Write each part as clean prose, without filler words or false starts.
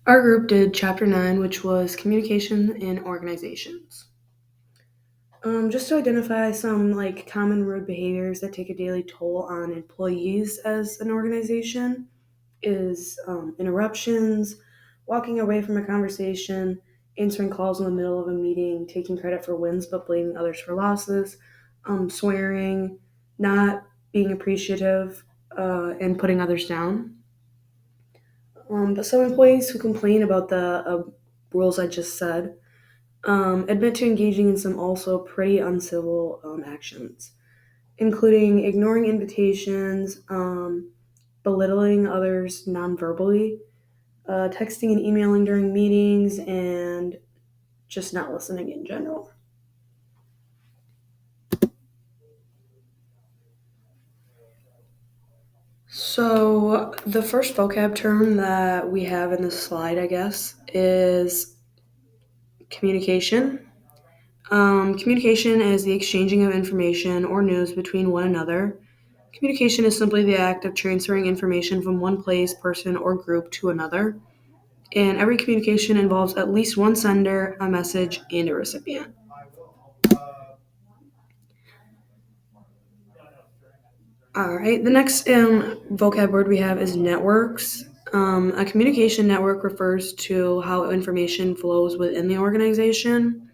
Our group did Chapter 9, which was Communication in Organizations. Just to identify some common rude behaviors that take a daily toll on employees as an organization is interruptions, walking away from a conversation, answering calls in the middle of a meeting, taking credit for wins but blaming others for losses, swearing, not being appreciative, and putting others down. But some employees who complain about the rules I just said admit to engaging in some also pretty uncivil actions, including ignoring invitations, belittling others non-verbally, texting and emailing during meetings, and just not listening in general. So, the first vocab term that we have in this slide, I guess, is communication. Communication is the exchanging of information or news between one another. Communication is simply the act of transferring information from one place, person, or group to another. And every communication involves at least one sender, a message, and a recipient. All right, the next vocab word we have is networks. A communication network refers to how information flows within the organization.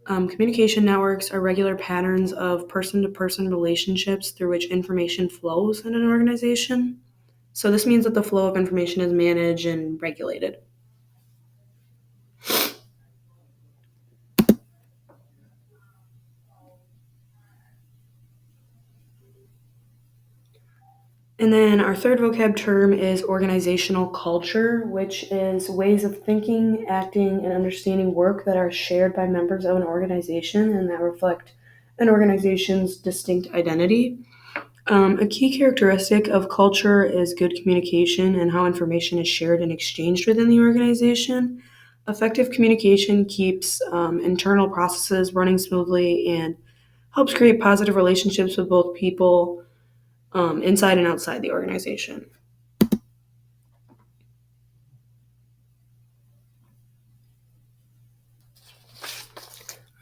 Communication networks are regular patterns of person to person relationships through which information flows in an organization. So, this means that the flow of information is managed and regulated. And then our third vocab term is organizational culture, which is ways of thinking, acting, and understanding work that are shared by members of an organization and that reflect an organization's distinct identity. A key characteristic of culture is good communication and how information is shared and exchanged within the organization. Effective communication keeps internal processes running smoothly and helps create positive relationships with both people inside and outside the organization.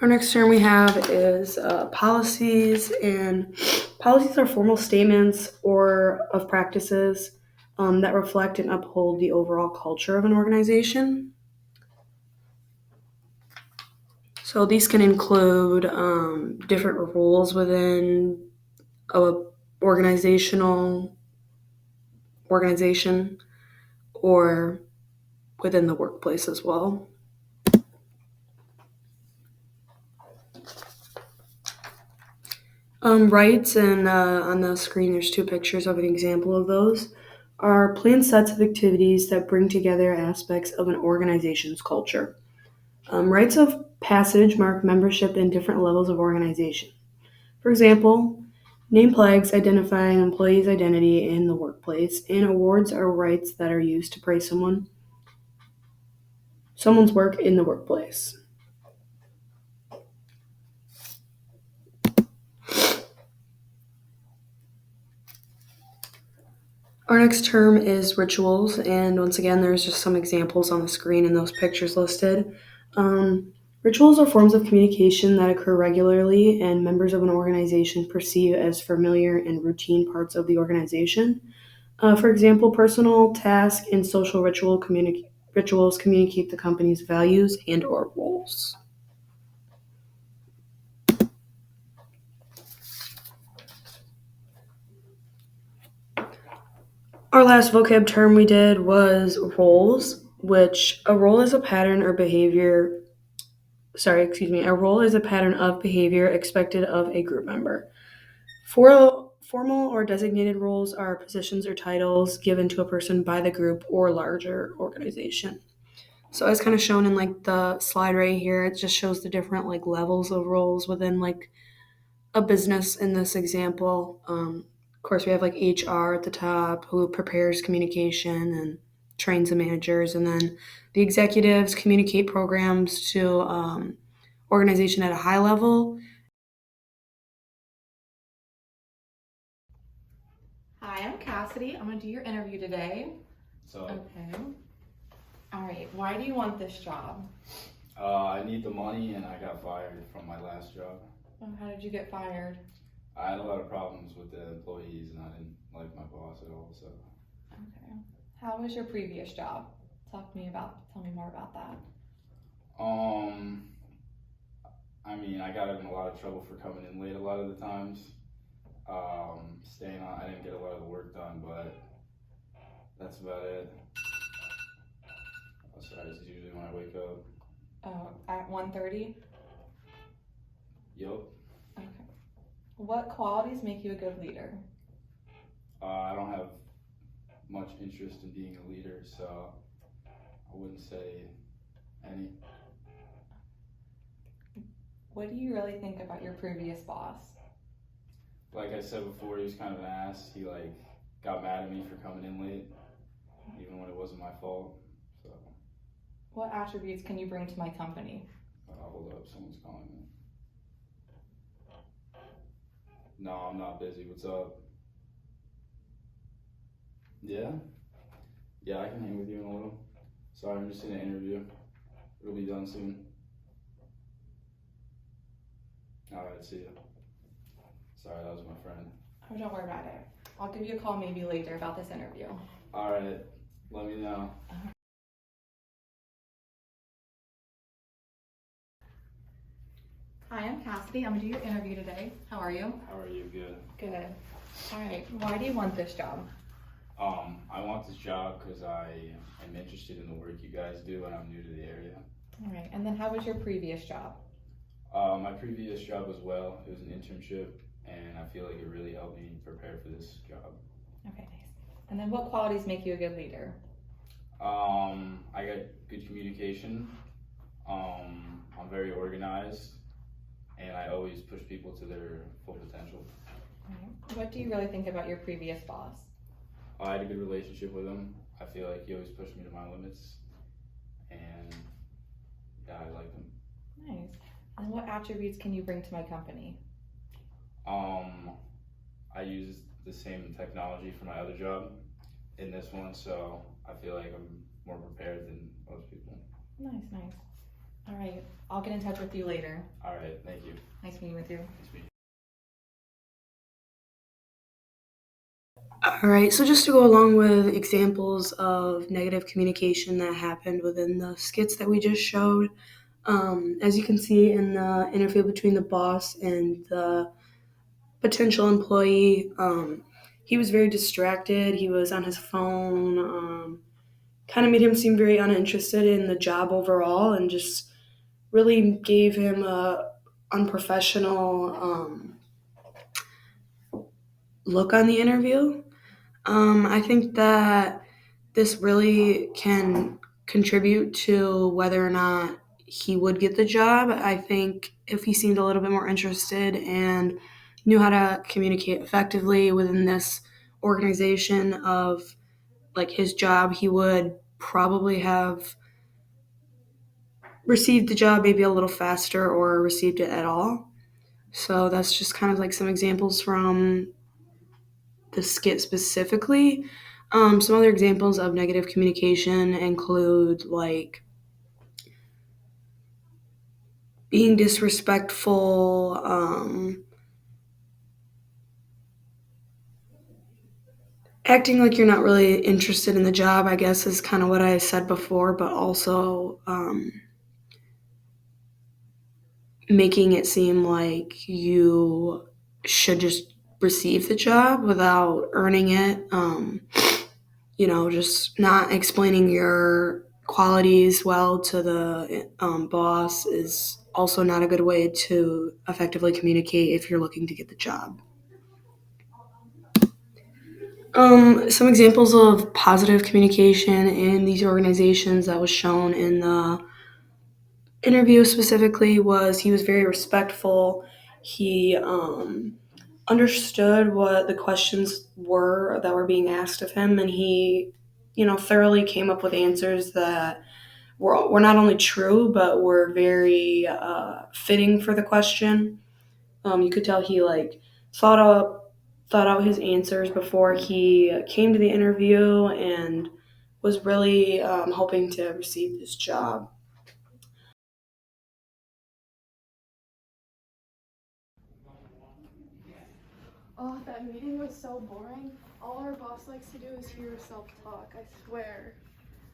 Our next term we have is policies, and policies are formal statements or of practices that reflect and uphold the overall culture of an organization. So these can include different rules within a organizational organization or within the workplace as well. Rights, and on the screen there's two pictures of an example of those, are planned sets of activities that bring together aspects of an organization's culture. Rites of passage mark membership in different levels of organization. For example, name flags identify an employee's identity in the workplace, and awards are rights that are used to praise someone's work in the workplace. Our next term is rituals, and once again, there's just some examples on the screen in those pictures listed. Rituals are forms of communication that occur regularly and members of an organization perceive as familiar and routine parts of the organization. For example, personal, task, and social rituals communicate the company's values and/or roles. Our last vocab term we did was roles, which a role is a pattern or behavior. A role is a pattern of behavior expected of a group member. Formal or designated roles are positions or titles given to a person by the group or larger organization. So as kind of shown in the slide right here, it just shows the different levels of roles within a business in this example. Of course, we have HR at the top who prepares communication and trains the managers, and then the executives communicate programs to organization at a high level. Hi, I'm Cassidy. I'm going to do your interview today. So, Okay. All right. Why do you want this job? I need the money, and I got fired from my last job. How did you get fired? I had a lot of problems with the employees, and I didn't like my boss at all. So, Okay. How was your previous job? Tell me more about that. um, I mean, I got in a lot of trouble for coming in late a lot of the times. Staying on, I didn't get a lot of the work done, but that's about it. Oh, sorry, this is usually when I wake up. Oh, at 1:30? Yup. Okay. What qualities make you a good leader? I don't have much interest in being a leader, so I wouldn't say any. What do you really think about your previous boss? Like I said before, he was kind of an ass. He got mad at me for coming in late, even when it wasn't my fault. So, What attributes can you bring to my company? hold up, someone's calling me. No, I'm not busy. What's up? Yeah, yeah, I can hang with you in a little. Sorry, I'm just in an interview. It'll be done soon. All right, see you. Sorry, that was my friend. Oh, don't worry about it. I'll give you a call maybe later about this interview. All right, let me know. Hi, I'm Cassidy. I'm gonna do your interview today. How are you? How are you? Good. Good. All right. Why do you want this job? I want this job because I am interested in the work you guys do, and I'm new to the area. All right. And then how was your previous job? My previous job as well, it was an internship, and I feel like it really helped me prepare for this job. Okay, nice. And then what qualities make you a good leader? I got good communication. I'm very organized, and I always push people to their full potential. All right. What do you really think about your previous boss? I had a good relationship with him. I feel like he always pushed me to my limits, and yeah, I liked him. Nice. And what attributes can you bring to my company? Um, I use the same technology for my other job in this one, so I feel like I'm more prepared than most people. Nice, nice. All right. I'll get in touch with you later. All right, thank you. Nice meeting with you. Nice meeting you. All right, so just to go along with examples of negative communication that happened within the skits that we just showed, as you can see in the interview between the boss and the potential employee, he was very distracted. He was on his phone, kind of made him seem very uninterested in the job overall, and just really gave him a unprofessional look on the interview. I think that this really can contribute to whether or not he would get the job. I think if he seemed a little bit more interested and knew how to communicate effectively within this organization of like his job, he would probably have received the job maybe a little faster or received it at all. So that's just kind of like some examples from the skit specifically. Some other examples of negative communication include like being disrespectful, acting like you're not really interested in the job, I guess, is kind of what I said before, but also making it seem like you should just receive the job without earning it. Just not explaining your qualities well to the boss is also not a good way to effectively communicate if you're looking to get the job. Some examples of positive communication in these organizations that was shown in the interview specifically was he was very respectful. He understood what the questions were that were being asked of him, and he, thoroughly came up with answers that were not only true but were very fitting for the question. You could tell he like thought out thought out his answers before he came to the interview and was really hoping to receive this job. Oh, that meeting was so boring. All our boss likes to do is hear herself talk, I swear.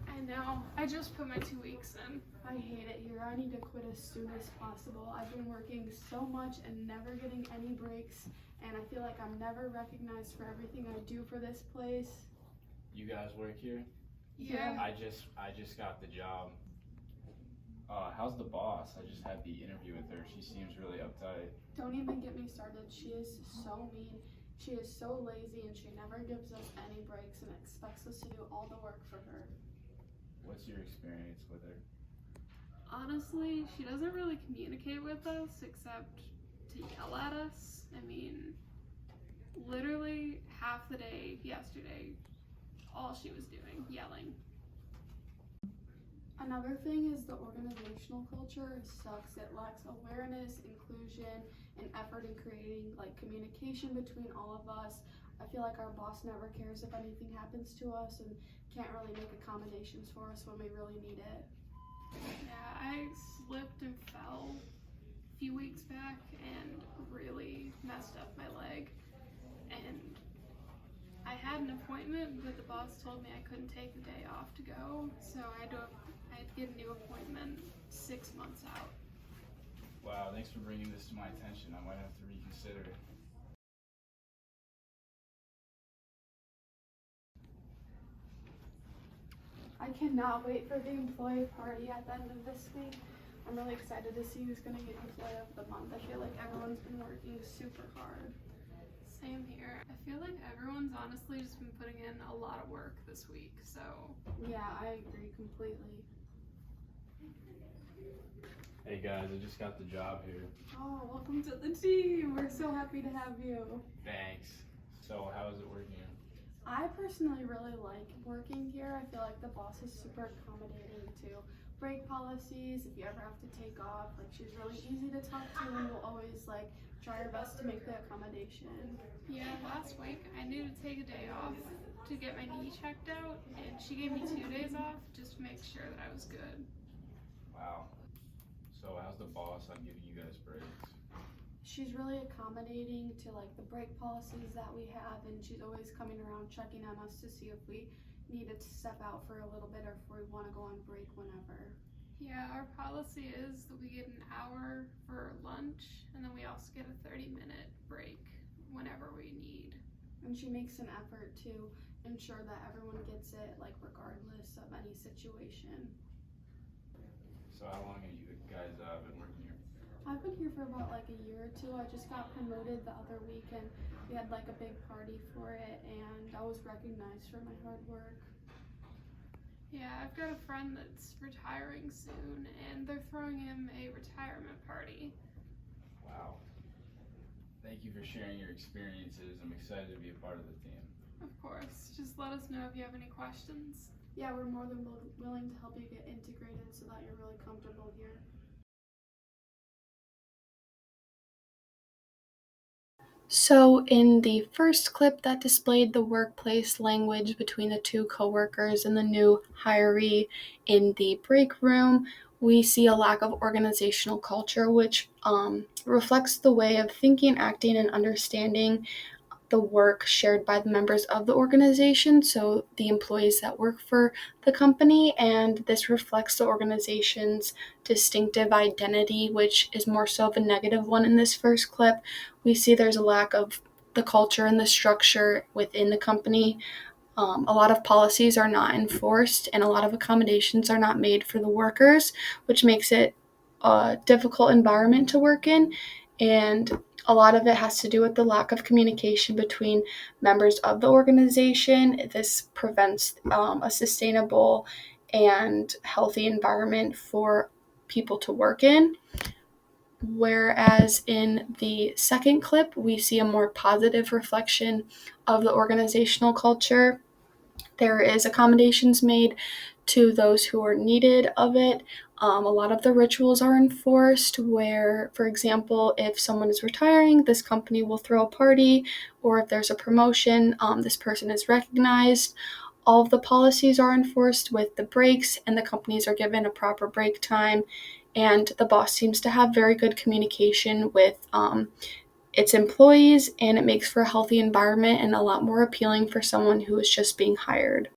I know. I just put my 2 weeks in. I hate it here. I need to quit as soon as possible. I've been working so much and never getting any breaks, and I feel like I'm never recognized for everything I do for this place. You guys work here? Yeah. I just got the job. How's the boss? I just had the interview with her. She seems really uptight. Don't even get me started. She is so mean. She is so lazy and she never gives us any breaks and expects us to do all the work for her. What's your experience with her? Honestly, she doesn't really communicate with us except to yell at us. I mean, literally half the day yesterday, all she was doing, yelling. Another thing is the organizational culture sucks. It lacks awareness, inclusion, and effort in creating like communication between all of us. I feel like our boss never cares if anything happens to us and can't really make accommodations for us when we really need it. Yeah, I slipped and fell a few weeks back and really messed up my leg. And I had an appointment, but the boss told me I couldn't take the day off to go, so I had to get a new appointment 6 months out. Wow, thanks for bringing this to my attention. I might have to reconsider. I cannot wait for the employee party at the end of this week. I'm really excited to see who's going to get employee of the month. I feel like everyone's been working super hard. Same here. I feel like everyone's honestly just been putting in a lot of work this week, so. Yeah, I agree completely. Hey guys, I just got the job here. Oh, welcome to the team. We're so happy to have you. Thanks. So, how is it working here? I personally really like working here. I feel like the boss is super accommodating to break policies. If you ever have to take off, like she's really easy to talk to and will always like try her best to make the accommodation. Yeah, last week I knew to take a day off to get my knee checked out, and she gave me 2 days off just to make sure that I was good. Wow. So, how's the boss on giving you guys breaks? She's really accommodating to like the break policies that we have, and she's always coming around checking on us to see if we needed to step out for a little bit or if we want to go on break whenever. Yeah, our policy is that we get an hour for lunch, and then we also get a 30-minute break whenever we need. And she makes an effort to ensure that everyone gets it, like regardless of any situation. So, how long have you guys been working here? I've been here for about like a year or two. I just got promoted the other week and we had like a big party for it and I was recognized for my hard work. Yeah, I've got a friend that's retiring soon, and they're throwing him a retirement party. Wow. Thank you for sharing your experiences. I'm excited to be a part of the team. Of course, just let us know if you have any questions. Yeah, we're more than willing to help you get integrated so that you're really comfortable here. So, in the first clip that displayed the workplace language between the two coworkers and the new hiree in the break room, we see a lack of organizational culture, which reflects the way of thinking, acting, and understanding the work shared by the members of the organization, so the employees that work for the company, and this reflects the organization's distinctive identity, which is more so of a negative one in this first clip. We see there's a lack of the culture and the structure within the company. A lot of policies are not enforced and a lot of accommodations are not made for the workers, which makes it a difficult environment to work in. And a lot of it has to do with the lack of communication between members of the organization. This prevents a sustainable and healthy environment for people to work in. Whereas in the second clip, we see a more positive reflection of the organizational culture. There is accommodations made to those who are needed of it. A lot of the rituals are enforced where, for example, if someone is retiring, this company will throw a party, or if there's a promotion, this person is recognized. All of the policies are enforced with the breaks, and the companies are given a proper break time. And the boss seems to have very good communication with its employees, and it makes for a healthy environment and a lot more appealing for someone who is just being hired.